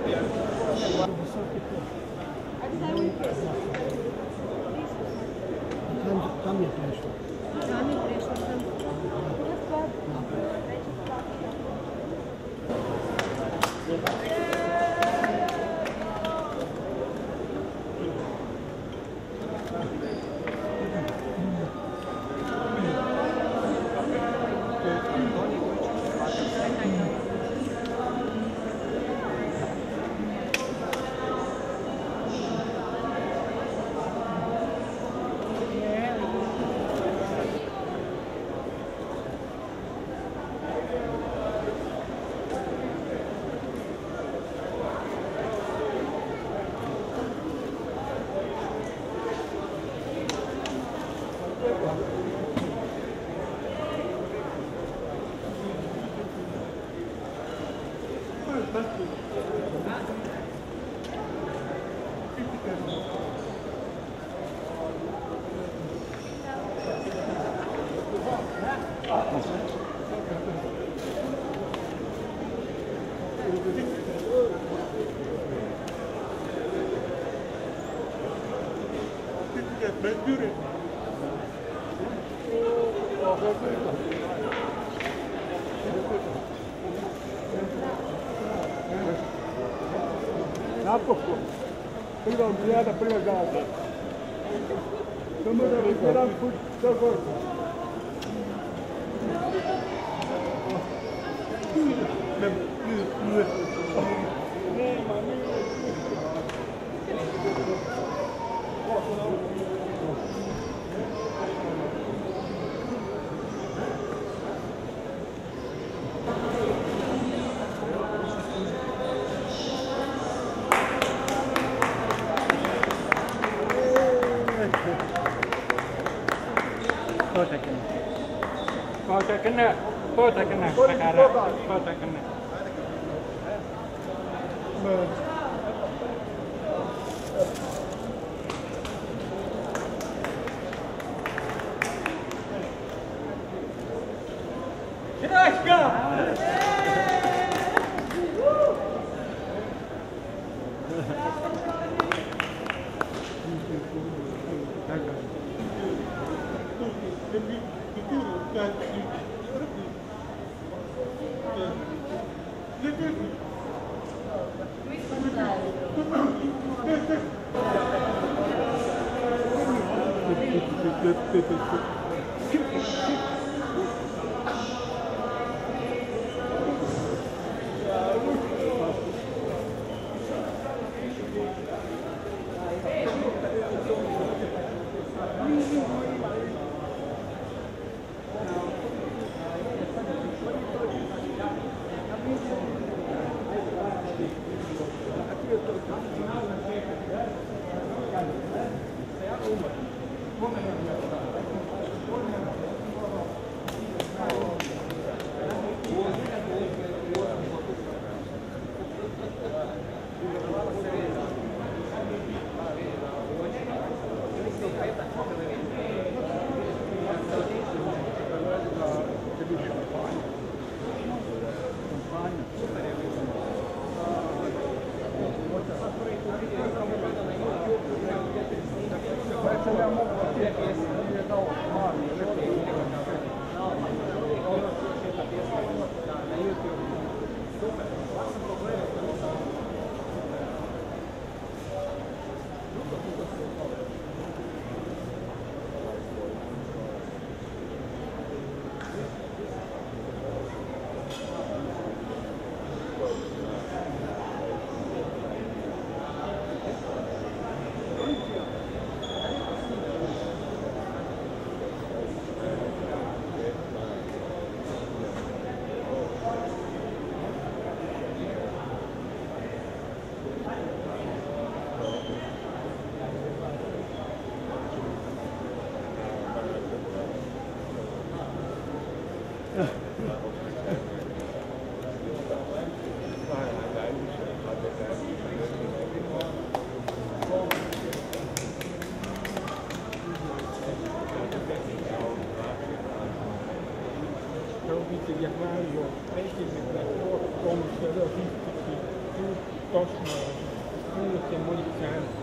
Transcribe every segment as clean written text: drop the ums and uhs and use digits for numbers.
Tam je prešlo. Tam je prešlo. Napokon, prva olimpiada, prva gada. Samo da bi jedan put to gorko. Kota kena, sekarang kota kena. Let's go! Provincie jak mają, wejście z tego, komuś się robi, Точно, quello che è modificante,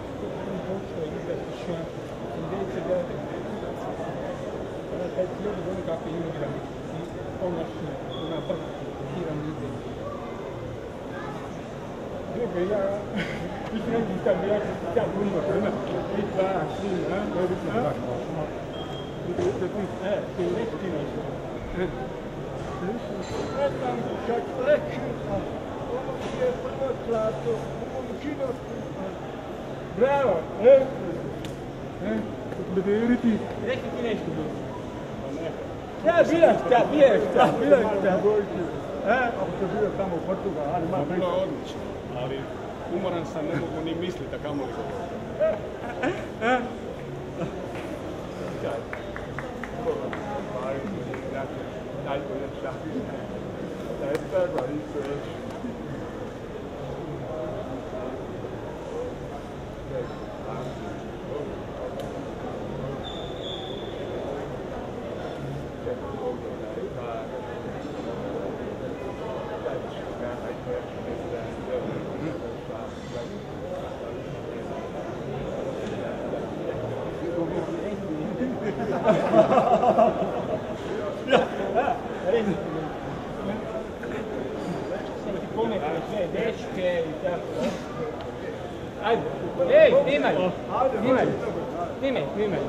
un posto di percezione, invece da la calciare con i capi immigranti, una piramide. Io che il grande italiano che sta lungo, il va, sì, Bravo, Vederiti. Neki ti nešto bilo. Bilešta. Ako se bio tamo u Portugalu, ima Bilo je odlično, ali umoran sam, ne mogu ni misliti, a kamoli govoriti. Come dečke i tako. Ajde, snimaj.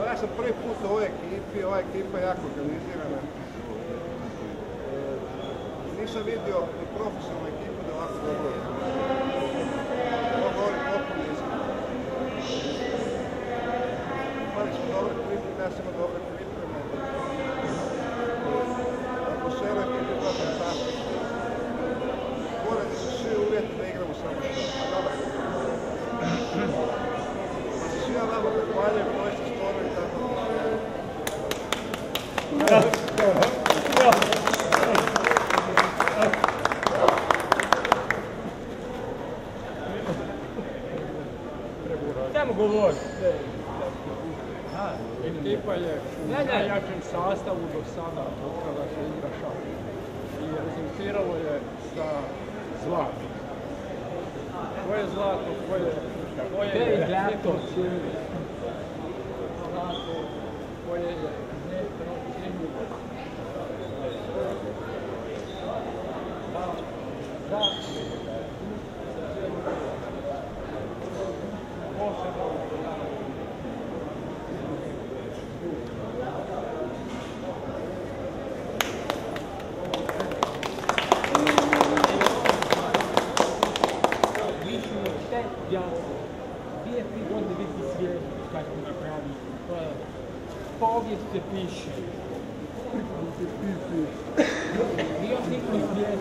Ja sam prvi put u ovoj ekipi, ova ekipa je jako organizirana. Nisam vidio ni profesionalnu ekipu da ovako dobro je. Ovo govori potpuno iskreno. Imali smo dobre pripreme, ja sam imao dobre pripreme. Atmosfera ekipe je bila fantastična. Stvoreni su svi uvjeti da igramo samo što. Dobar. Pa se svi ja vama zahvaljujem koji ste stvorili tako atmosferu. Samo govori. Ekipa je u najjačem sastavu do sada od kada se igra šah. I rezultiralo je sa zlatom. Ko je zlato, ko je zlato, koje je neprocjenjivo. Dvije, tri godine biti svijet kako napravi. Povijest se piše. Dio hitni svijet,